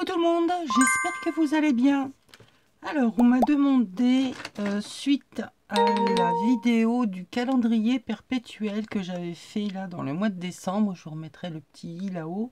tout le monde, j'espère que vous allez bien. Alors, on m'a demandé, suite à la vidéo du calendrier perpétuel que j'avais fait là dans le mois de décembre, je vous remettrai le petit i là-haut,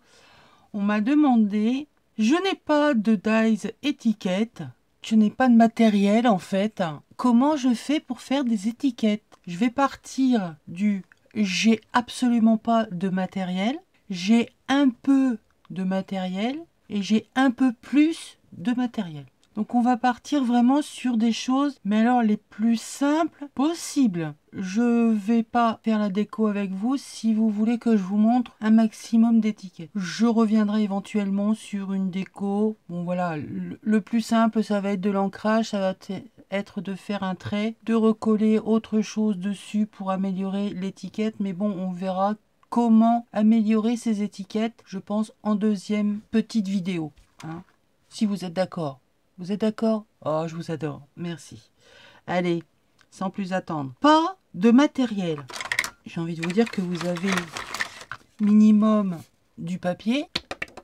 on m'a demandé, je n'ai pas de dies étiquettes, je n'ai pas de matériel en fait, comment je fais pour faire des étiquettes? Je vais partir du j'ai absolument pas de matériel, j'ai un peu de matériel et j'ai un peu plus de matériel. Donc on va partir vraiment sur des choses, mais alors les plus simples possibles. Je vais pas faire la déco avec vous si vous voulez que je vous montre un maximum d'étiquettes. Je reviendrai éventuellement sur une déco. Bon voilà, le plus simple ça va être de l'ancrage, ça va être de faire un trait, de recoller autre chose dessus pour améliorer l'étiquette. Mais bon, on verra comment améliorer ces étiquettes, je pense, en deuxième petite vidéo. Hein, si vous êtes d'accord. Vous êtes d'accord? Oh, je vous adore. Merci. Allez, sans plus attendre. Pas de matériel. J'ai envie de vous dire que vous avez minimum du papier,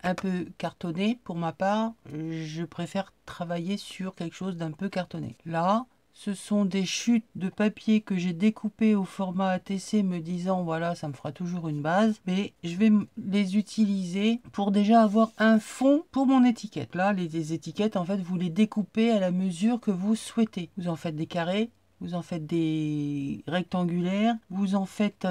un peu cartonné. Pour ma part, je préfère travailler sur quelque chose d'un peu cartonné. Là, ce sont des chutes de papier que j'ai découpées au format ATC me disant voilà, ça me fera toujours une base. Mais je vais les utiliser pour déjà avoir un fond pour mon étiquette. Là, les étiquettes, en fait, vous les découpez à la mesure que vous souhaitez. Vous en faites des carrés, vous en faites des rectangulaires, vous en faites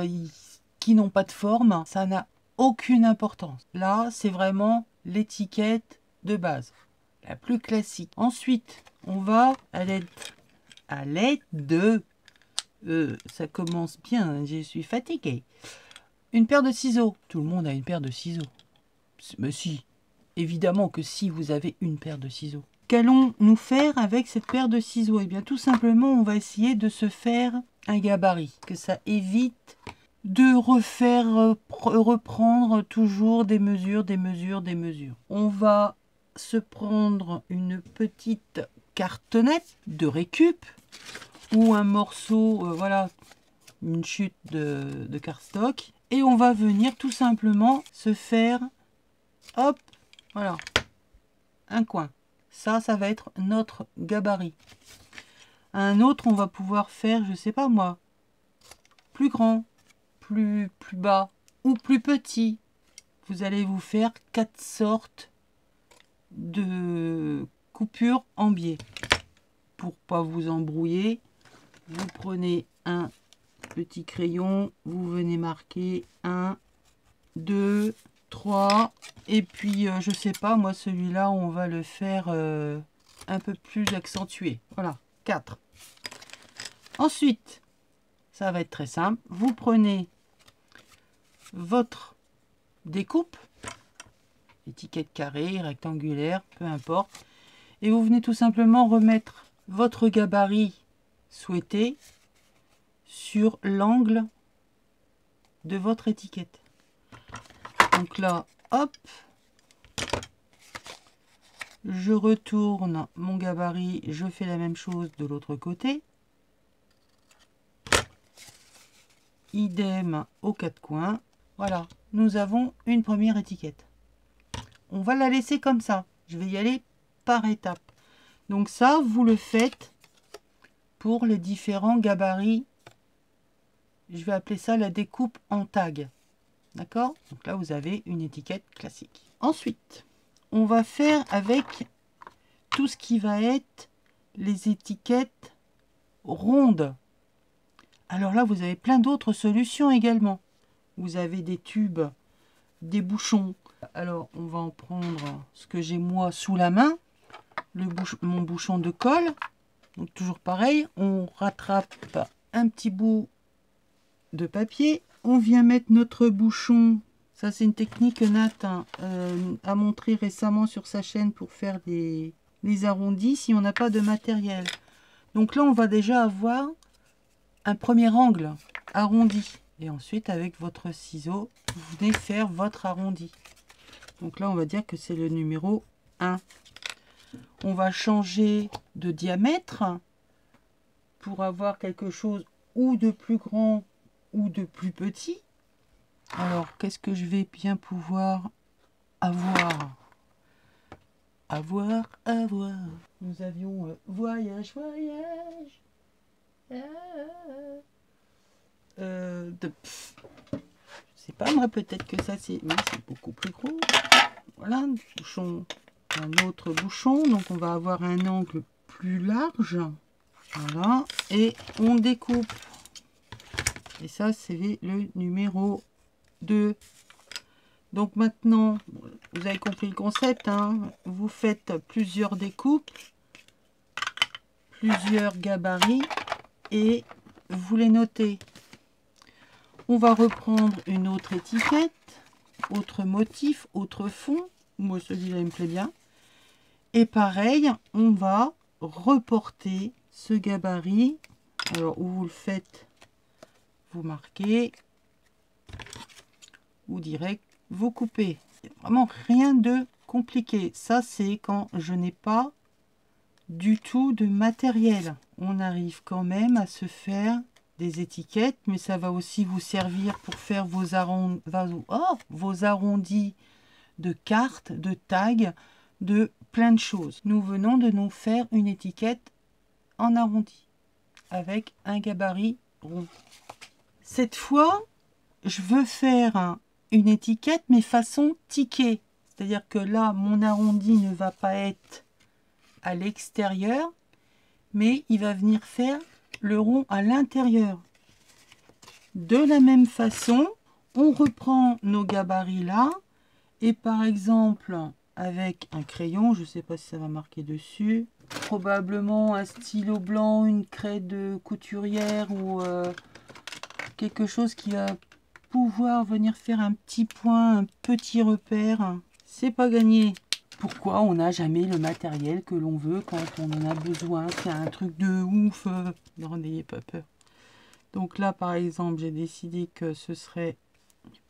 qui n'ont pas de forme. Ça n'a aucune importance. Là, c'est vraiment l'étiquette de base, la plus classique. Ensuite, on va à l'aide de... ça commence bien, je suis fatiguée. Une paire de ciseaux. Tout le monde a une paire de ciseaux. Mais si, évidemment que si vous avez une paire de ciseaux. Qu'allons-nous faire avec cette paire de ciseaux? Eh bien, tout simplement, on va essayer de se faire un gabarit. Que ça évite de reprendre toujours des mesures. On va se prendre une petite cartonnette de récup ou un morceau, voilà, une chute de cardstock, et on va venir tout simplement se faire, hop, voilà, un coin. Ça va être notre gabarit. Un autre, on va pouvoir faire, je sais pas moi, plus grand, plus bas ou plus petit. Vous allez vous faire 4 sortes de coupures en biais. Pour pas vous embrouiller, vous prenez un petit crayon, vous venez marquer 1, 2, 3, et puis je sais pas, moi celui-là on va le faire un peu plus accentué. Voilà, 4. Ensuite, ça va être très simple, vous prenez votre découpe, étiquette carrée, rectangulaire, peu importe, et vous venez tout simplement remettre votre gabarit souhaité sur l'angle de votre étiquette. Donc là, hop, je retourne mon gabarit, je fais la même chose de l'autre côté. Idem aux 4 coins. Voilà, nous avons une première étiquette. On va la laisser comme ça. Je vais y aller par étapes. Donc ça, vous le faites pour les différents gabarits. Je vais appeler ça la découpe en tag. D'accord? Donc là, vous avez une étiquette classique. Ensuite, on va faire avec tout ce qui va être les étiquettes rondes. Alors là, vous avez plein d'autres solutions également. Vous avez des tubes, des bouchons. Alors, on va en prendre ce que j'ai moi sous la main. Mon bouchon de colle. Donc toujours pareil, on rattrape un petit bout de papier. On vient mettre notre bouchon. Ça, c'est une technique que Nat a montré récemment sur sa chaîne pour faire les arrondis si on n'a pas de matériel. Donc là, on va déjà avoir un premier angle arrondi. Et ensuite, avec votre ciseau, vous venez faire votre arrondi. Donc là, on va dire que c'est le numéro 1. On va changer de diamètre pour avoir quelque chose ou de plus grand ou de plus petit. Alors, qu'est-ce que je vais bien pouvoir avoir? À voir, à voir. Nous avions voyage, voyage. Je sais pas, moi, peut-être que ça, c'est... Oui, c'est beaucoup plus gros. Voilà, bouchon, un autre bouchon. Donc, on va avoir un angle plus large. Voilà. Et on découpe. Et ça, c'est le numéro 2. Donc, maintenant, vous avez compris le concept. Hein, vous faites plusieurs découpes, plusieurs gabarits. Et vous les notez. On va reprendre une autre étiquette, autre motif, autre fond. Moi, celui-là, il me plaît bien. Et pareil, on va reporter ce gabarit. Alors, où vous le faites, vous marquez. Ou direct, vous coupez. Vraiment rien de compliqué. Ça, c'est quand je n'ai pas du tout de matériel. On arrive quand même à se faire des étiquettes, mais ça va aussi vous servir pour faire vos arrondis de cartes, de tags, de plein de choses. Nous venons de nous faire une étiquette en arrondi avec un gabarit rond. Cette fois, je veux faire une étiquette mais façon ticket. C'est-à-dire que là, mon arrondi ne va pas être à l'extérieur, mais il va venir faire le rond à l'intérieur. De la même façon, on reprend nos gabarits là, et par exemple, avec un crayon, je ne sais pas si ça va marquer dessus, probablement un stylo blanc, une craie de couturière ou quelque chose qui va pouvoir venir faire un petit point, un petit repère. C'est pas gagné. Pourquoi on n'a jamais le matériel que l'on veut quand on en a besoin? C'est un truc de ouf. Non, n'ayez pas peur. Donc là, par exemple, j'ai décidé que ce serait...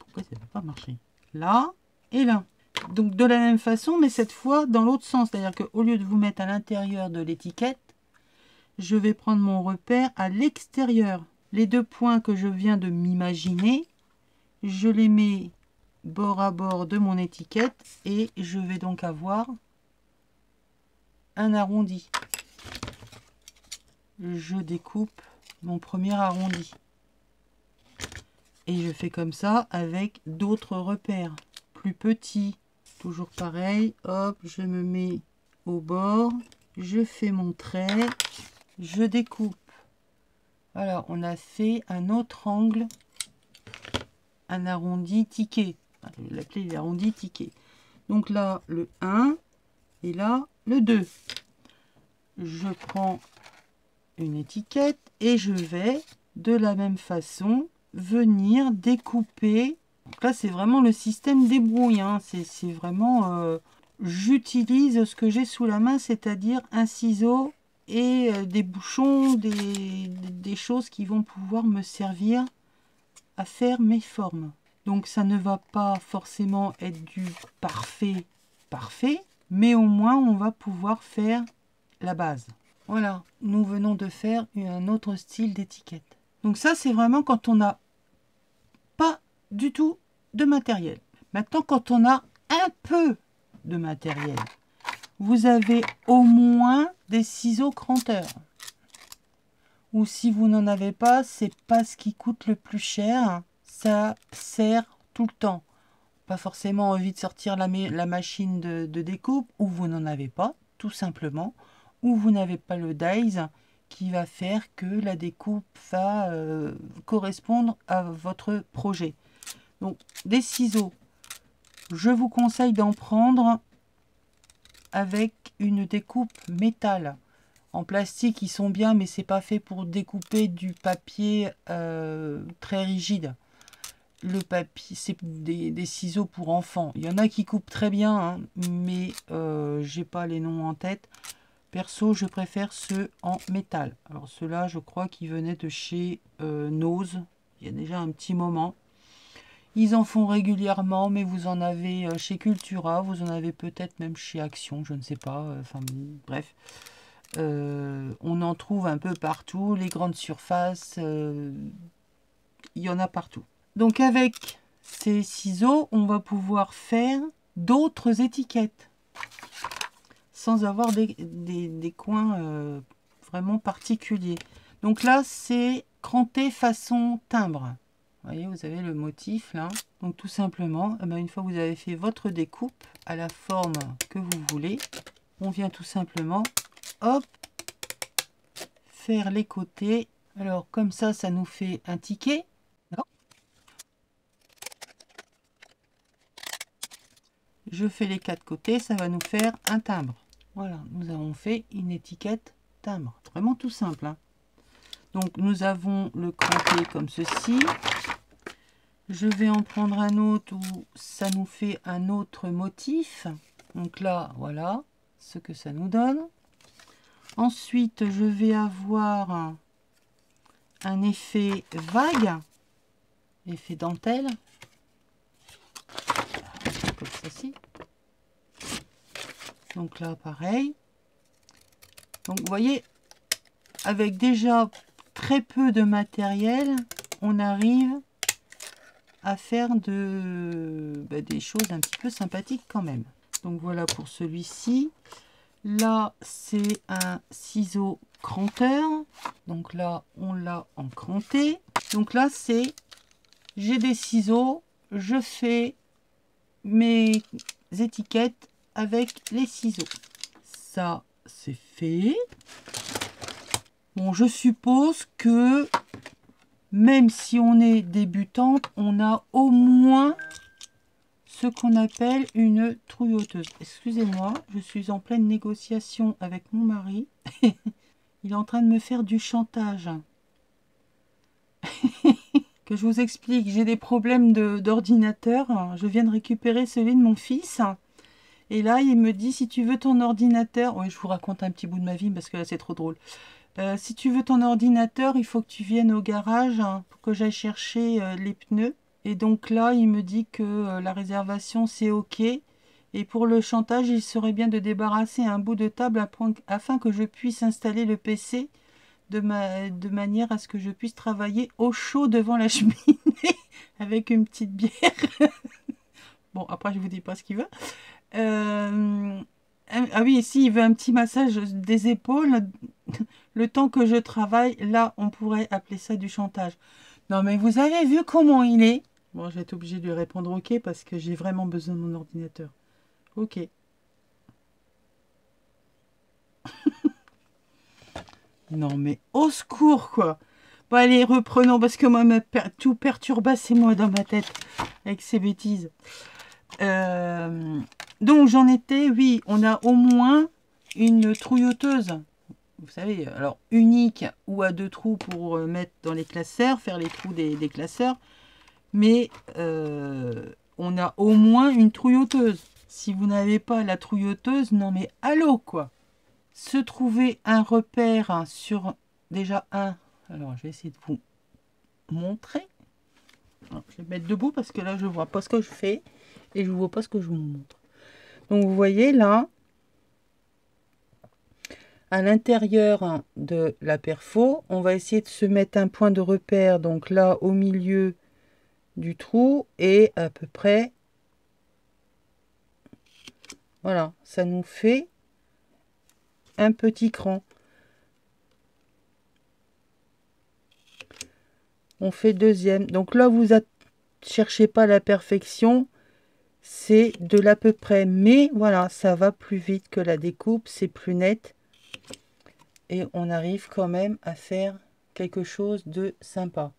Pourquoi ça ne va pas marcher? Là et là. Donc de la même façon, mais cette fois dans l'autre sens. C'est-à-dire qu'au lieu de vous mettre à l'intérieur de l'étiquette, je vais prendre mon repère à l'extérieur. Les deux points que je viens de m'imaginer, je les mets bord à bord de mon étiquette et je vais donc avoir un arrondi. Je découpe mon premier arrondi. Et je fais comme ça avec d'autres repères plus petits. Toujours pareil, hop, je me mets au bord, je fais mon trait, je découpe. Voilà, on a fait un autre angle, un arrondi ticket. Je vais l'appeler l'arrondi ticket. Donc là, le 1 et là, le 2. Je prends une étiquette et je vais de la même façon venir découper. Donc là, c'est vraiment le système débrouille. Hein. C'est vraiment... j'utilise ce que j'ai sous la main, c'est-à-dire un ciseau et des bouchons, des choses qui vont pouvoir me servir à faire mes formes. Donc ça ne va pas forcément être du parfait, mais au moins on va pouvoir faire la base. Voilà, nous venons de faire un autre style d'étiquette. Donc ça, c'est vraiment quand on n'a pas du tout de matériel. Maintenant, quand on a un peu de matériel, vous avez au moins des ciseaux cranteurs. Ou si vous n'en avez pas, c'est pas ce qui coûte le plus cher. Ça sert tout le temps. Pas forcément envie de sortir la machine de découpe, ou vous n'en avez pas, tout simplement. Ou vous n'avez pas le dies qui va faire que la découpe va correspondre à votre projet. Donc, des ciseaux, je vous conseille d'en prendre avec une découpe métal. En plastique, ils sont bien, mais c'est pas fait pour découper du papier très rigide. Le papier, c'est des ciseaux pour enfants. Il y en a qui coupent très bien, hein, mais j'ai pas les noms en tête. Perso, je préfère ceux en métal. Alors ceux-là, je crois qu'ils venaient de chez Nose. Il y a déjà un petit moment. Ils en font régulièrement, mais vous en avez chez Cultura, vous en avez peut-être même chez Action, je ne sais pas. Enfin, bref. On en trouve un peu partout, les grandes surfaces, il y en a partout. Donc avec ces ciseaux, on va pouvoir faire d'autres étiquettes. sans avoir des coins vraiment particuliers. Donc là, c'est cranté façon timbre. Vous voyez, vous avez le motif là. Donc tout simplement, eh ben, une fois que vous avez fait votre découpe à la forme que vous voulez, on vient tout simplement, hop, faire les côtés. Alors comme ça nous fait un ticket. Je fais les 4 côtés, ça va nous faire un timbre. Voilà, nous avons fait une étiquette timbre. Vraiment tout simple, hein. Donc nous avons le cranté comme ceci. Je vais en prendre un autre où ça nous fait un autre motif. Donc là, voilà ce que ça nous donne. Ensuite, je vais avoir un effet vague, effet dentelle, comme ceci. Donc là, pareil. Donc vous voyez, avec déjà très peu de matériel, on arrive à faire des choses un petit peu sympathiques quand même. Donc voilà pour celui-ci. Là, c'est un ciseau cranteur. Donc là, on l'a en cranté. Donc là, c'est, j'ai des ciseaux, je fais mes étiquettes avec les ciseaux. Ça, c'est fait. Bon, je suppose que même si on est débutante, on a au moins ce qu'on appelle une trouilloteuse. Excusez-moi, je suis en pleine négociation avec mon mari. Il est en train de me faire du chantage. Que je vous explique, j'ai des problèmes d'ordinateur. Je viens de récupérer celui de mon fils. Et là, il me dit, si tu veux ton ordinateur... Oui, je vous raconte un petit bout de ma vie parce que là, c'est trop drôle. Si tu veux ton ordinateur, il faut que tu viennes au garage pour que j'aille chercher les pneus. Et donc là, il me dit que la réservation, c'est OK. Et pour le chantage, il serait bien de débarrasser un bout de table afin que je puisse installer le PC de manière à ce que je puisse travailler au chaud devant la cheminée avec une petite bière. Bon, après, je vous dis pas ce qu'il veut. Ah oui, et si il veut un petit massage des épaules, le temps que je travaille, là, on pourrait appeler ça du chantage. Non, mais vous avez vu comment il est? Bon, je vais être obligée de lui répondre OK parce que j'ai vraiment besoin de mon ordinateur. OK. Non, mais au secours, quoi. Bon, allez, reprenons parce que moi, tout perturbasse, moi dans ma tête avec ces bêtises. Donc, j'en étais, oui, on a au moins une trouilloteuse. Vous savez, alors unique ou à 2 trous pour mettre dans les classeurs, faire les trous des classeurs. Mais on a au moins une trouilloteuse. Si vous n'avez pas la trouilloteuse, non mais allô quoi. Se trouver un repère sur déjà un. Alors je vais essayer de vous montrer. Alors, je vais me mettre debout parce que là je ne vois pas ce que je fais et je ne vois pas ce que je vous montre. Donc vous voyez là, à l'intérieur de la perfo, on va essayer de se mettre un point de repère. Donc là au milieu du trou et à peu près, voilà, ça nous fait un petit cran. On fait deuxième. Donc là, vous cherchez pas la perfection, c'est de l'à peu près. Mais voilà, ça va plus vite que la découpe, c'est plus net. Et on arrive quand même à faire quelque chose de sympa.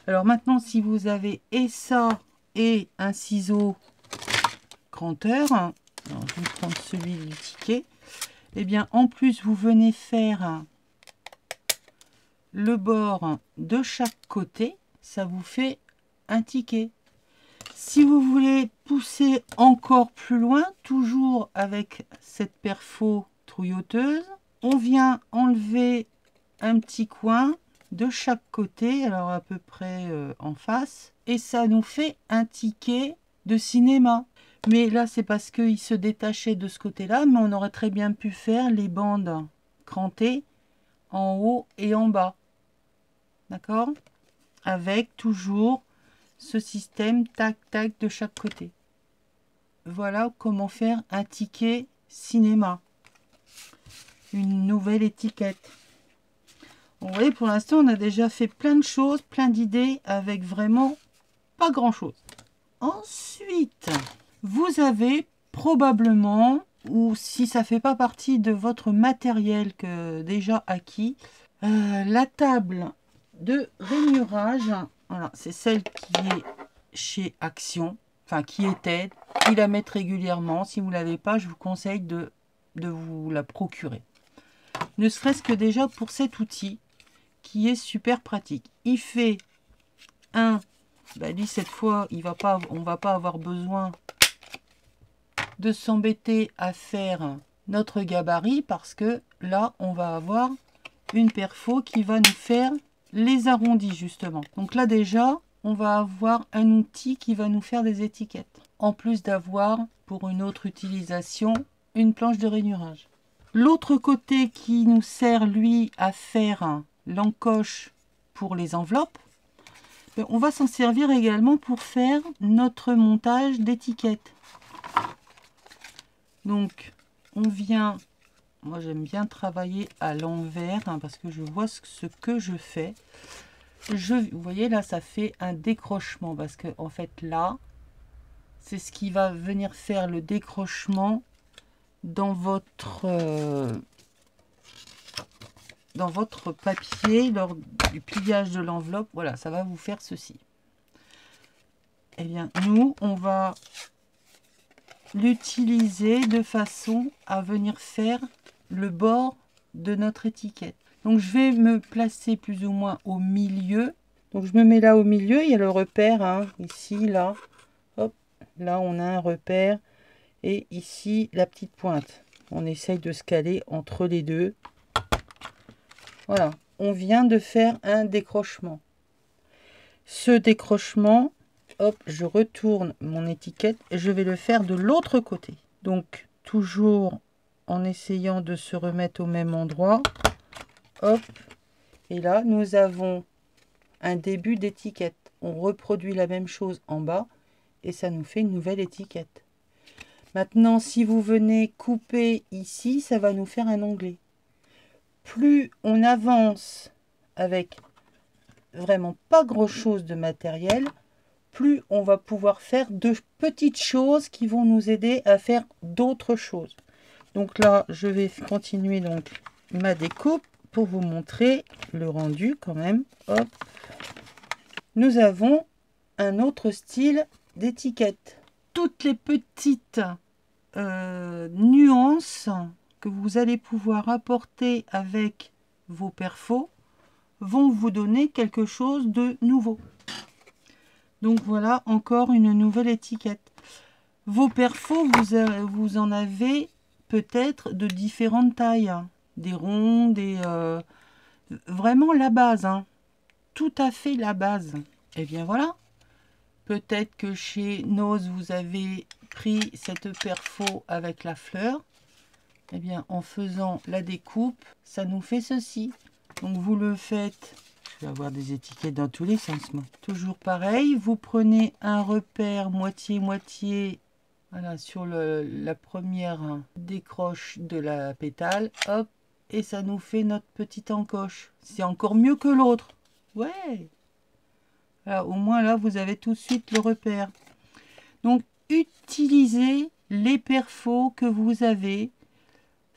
Alors maintenant, si vous avez et ça et un ciseau cranteur, alors je vais prendre celui du ticket. Et bien en plus, vous venez faire le bord de chaque côté, ça vous fait un ticket. Si vous voulez pousser encore plus loin, toujours avec cette perfo trouilloteuse, on vient enlever un petit coin de chaque côté, alors à peu près en face, et ça nous fait un ticket de cinéma. Mais là, c'est parce qu'il se détachait de ce côté-là, mais on aurait très bien pu faire les bandes crantées en haut et en bas. D'accord? Avec toujours ce système tac-tac de chaque côté. Voilà comment faire un ticket cinéma. une nouvelle étiquette. Vous voyez, pour l'instant, on a déjà fait plein de choses, plein d'idées avec vraiment pas grand-chose. Ensuite, vous avez probablement, ou si ça ne fait pas partie de votre matériel que déjà acquis, la table de rainurage. Voilà, c'est celle qui est chez Action, enfin qui était, qui la mettent régulièrement. Si vous ne l'avez pas, je vous conseille de vous la procurer. Ne serait-ce que déjà pour cet outil qui est super pratique. Il fait lui cette fois, on va pas avoir besoin de s'embêter à faire notre gabarit parce que là, on va avoir une perfo qui va nous faire les arrondis justement. Donc là déjà, on va avoir un outil qui va nous faire des étiquettes. En plus d'avoir, pour une autre utilisation, une planche de rainurage. L'autre côté qui nous sert, lui, à faire l'encoche pour les enveloppes, on va s'en servir également pour faire notre montage d'étiquettes. Donc, on vient... Moi, j'aime bien travailler à l'envers parce que je vois ce que je fais. Vous voyez, là, ça fait un décrochement parce que, en fait, là, c'est ce qui va venir faire le décrochement dans votre papier lors du pliage de l'enveloppe. Voilà, ça va vous faire ceci. Eh bien, nous, on va l'utiliser de façon à venir faire le bord de notre étiquette. Donc, je vais me placer plus ou moins au milieu. Donc, je me mets là au milieu. Il y a le repère, hein, ici, là. Hop, là, on a un repère. Et ici, la petite pointe. On essaye de se caler entre les deux. Voilà, on vient de faire un décrochement. Ce décrochement, hop, je retourne mon étiquette et je vais le faire de l'autre côté. Donc, toujours en essayant de se remettre au même endroit. Hop, et là, nous avons un début d'étiquette. On reproduit la même chose en bas et ça nous fait une nouvelle étiquette. Maintenant, si vous venez couper ici, ça va nous faire un onglet. Plus on avance avec vraiment pas grand chose de matériel, plus on va pouvoir faire de petites choses qui vont nous aider à faire d'autres choses. Donc là, je vais continuer donc ma découpe pour vous montrer le rendu quand même. Hop. Nous avons un autre style d'étiquette. Toutes les petites nuances que vous allez pouvoir apporter avec vos perfos vont vous donner quelque chose de nouveau. Donc voilà encore une nouvelle étiquette. Vos perfos, vous en avez peut-être de différentes tailles. Des ronds, vraiment la base. Hein. Tout à fait la base. Et bien voilà. Peut-être que chez Nose, vous avez pris cette perfo avec la fleur. Eh bien, en faisant la découpe, ça nous fait ceci. Donc, vous le faites. Je vais avoir des étiquettes dans tous les sens, moi. Toujours pareil, vous prenez un repère moitié-moitié, voilà, sur la première décroche de la pétale. Hop, et ça nous fait notre petite encoche. C'est encore mieux que l'autre. Ouais. Voilà, au moins, là, vous avez tout de suite le repère. Donc, utilisez les perfos que vous avez.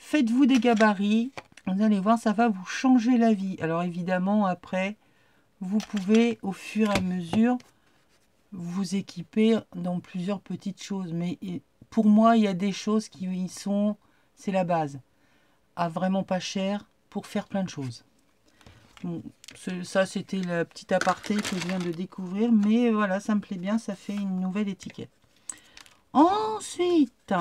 Faites-vous des gabarits, vous allez voir, ça va vous changer la vie. Alors évidemment, après, vous pouvez au fur et à mesure vous équiper dans plusieurs petites choses. Mais pour moi, il y a des choses qui y sont, c'est la base. À vraiment pas cher pour faire plein de choses. Bon, ça, c'était la petite aparté que je viens de découvrir. Mais voilà, ça me plaît bien, ça fait une nouvelle étiquette. Ensuite...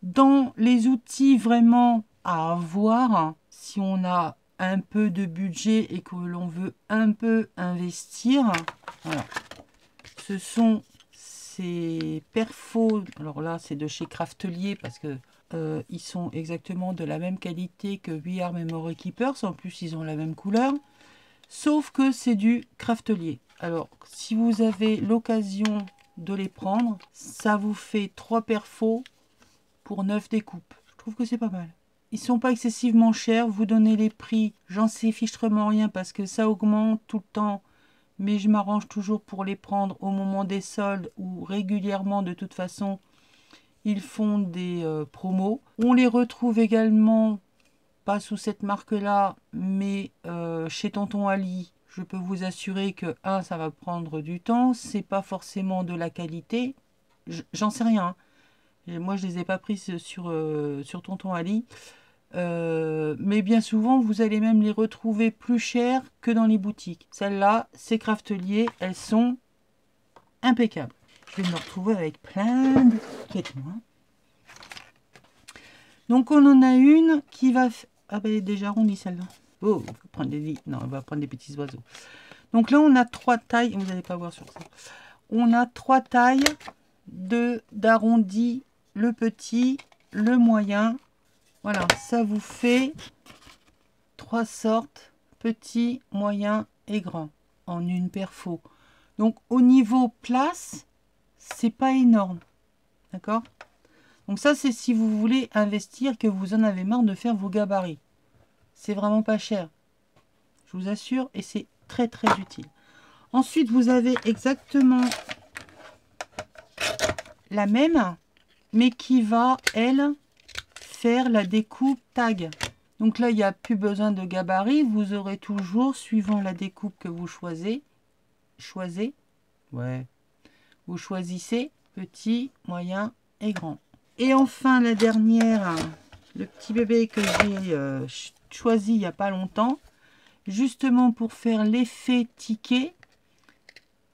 Dans les outils vraiment à avoir, si on a un peu de budget et que l'on veut un peu investir, voilà. Ce sont ces perfos. Alors là, c'est de chez Craftelier parce que ils sont exactement de la même qualité que We Are Memory Keepers. En plus, ils ont la même couleur. Sauf que c'est du Craftelier. Alors, si vous avez l'occasion de les prendre, ça vous fait 3 perfos pour 9 découpes. Je trouve que c'est pas mal. ils sont pas excessivement chers. Vous donnez les prix, j'en sais fichtrement rien parce que ça augmente tout le temps. Mais je m'arrange toujours pour les prendre au moment des soldes ou régulièrement de toute façon. Ils font des promos. On les retrouve également, pas sous cette marque-là, mais chez Tonton Ali. Je peux vous assurer que, ça va prendre du temps. C'est pas forcément de la qualité. J'en sais rien. Moi, je les ai pas prises sur Tonton Ali. Mais bien souvent, vous allez même les retrouver plus chères que dans les boutiques. Celles-là, ces Craftelier, elles sont impeccables. Je vais me retrouver avec plein de vêtements. Donc, on en a une qui va... Ah ben, elle est déjà arrondie celle-là. Oh, on va prendre des... Non, on va prendre des petits oiseaux. Donc là, on a 3 tailles. Vous n'allez pas voir sur ça. On a 3 tailles d'arrondi. Le petit, le moyen. Voilà, ça vous fait 3 sortes, petit, moyen et grand, en une perfo. Donc au niveau place, c'est pas énorme. D'accord? Donc ça, c'est si vous voulez investir, que vous en avez marre de faire vos gabarits. C'est vraiment pas cher. Je vous assure, et c'est très très utile. Ensuite, vous avez exactement la même, mais qui va, elle, faire la découpe tag. Donc là, il n'y a plus besoin de gabarit. Vous aurez toujours, suivant la découpe que vous choisissez, vous choisissez petit, moyen et grand. Et enfin, la dernière, le petit bébé que j'ai choisi il n'y a pas longtemps, justement pour faire l'effet ticket.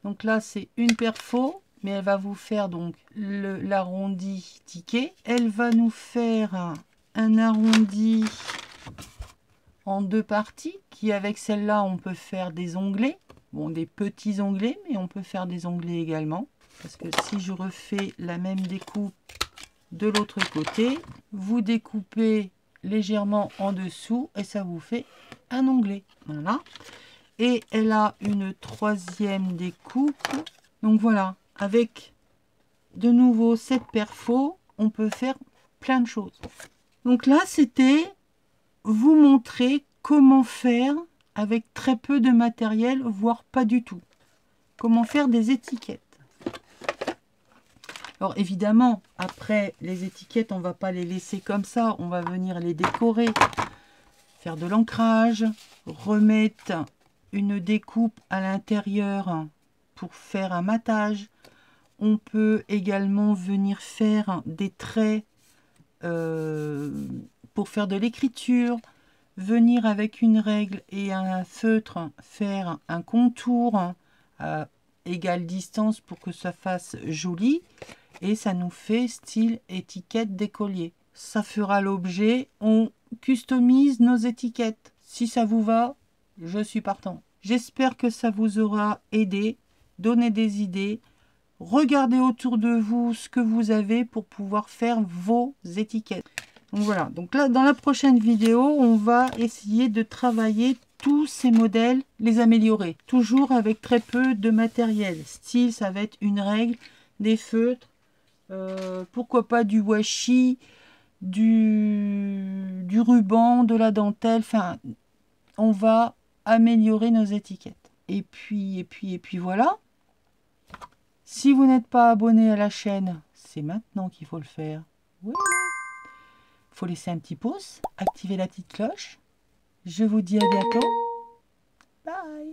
Donc là, c'est une perfo, mais elle va vous faire donc l'arrondi ticket. Elle va nous faire un arrondi en 2 parties, qui avec celle-là, on peut faire des onglets. Bon, des petits onglets, mais on peut faire des onglets également. Parce que si je refais la même découpe de l'autre côté, vous découpez légèrement en dessous et ça vous fait un onglet. Voilà. Et elle a une 3e découpe. Donc voilà, avec de nouveau cette perfo, on peut faire plein de choses. Donc là, c'était vous montrer comment faire avec très peu de matériel, voire pas du tout. Comment faire des étiquettes. Alors évidemment, après les étiquettes, on ne va pas les laisser comme ça. On va venir les décorer, faire de l'ancrage, remettre une découpe à l'intérieur pour faire un matage. On peut également venir faire des traits pour faire de l'écriture. Venir avec une règle et un feutre faire un contour à égale distance pour que ça fasse joli. Et ça nous fait style étiquette d'écolier. Ça fera l'objet. On customise nos étiquettes. Si ça vous va, je suis partant. J'espère que ça vous aura aidé. Donné des idées. Regardez autour de vous ce que vous avez pour pouvoir faire vos étiquettes. Donc voilà, donc là dans la prochaine vidéo, on va essayer de travailler tous ces modèles, les améliorer. Toujours avec très peu de matériel. Style, ça va être une règle, des feutres, pourquoi pas du washi, du ruban, de la dentelle. Enfin, on va améliorer nos étiquettes. Et puis voilà. Si vous n'êtes pas abonné à la chaîne, c'est maintenant qu'il faut le faire. Oui. Il faut laisser un petit pouce, activer la petite cloche. Je vous dis à bientôt. Bye.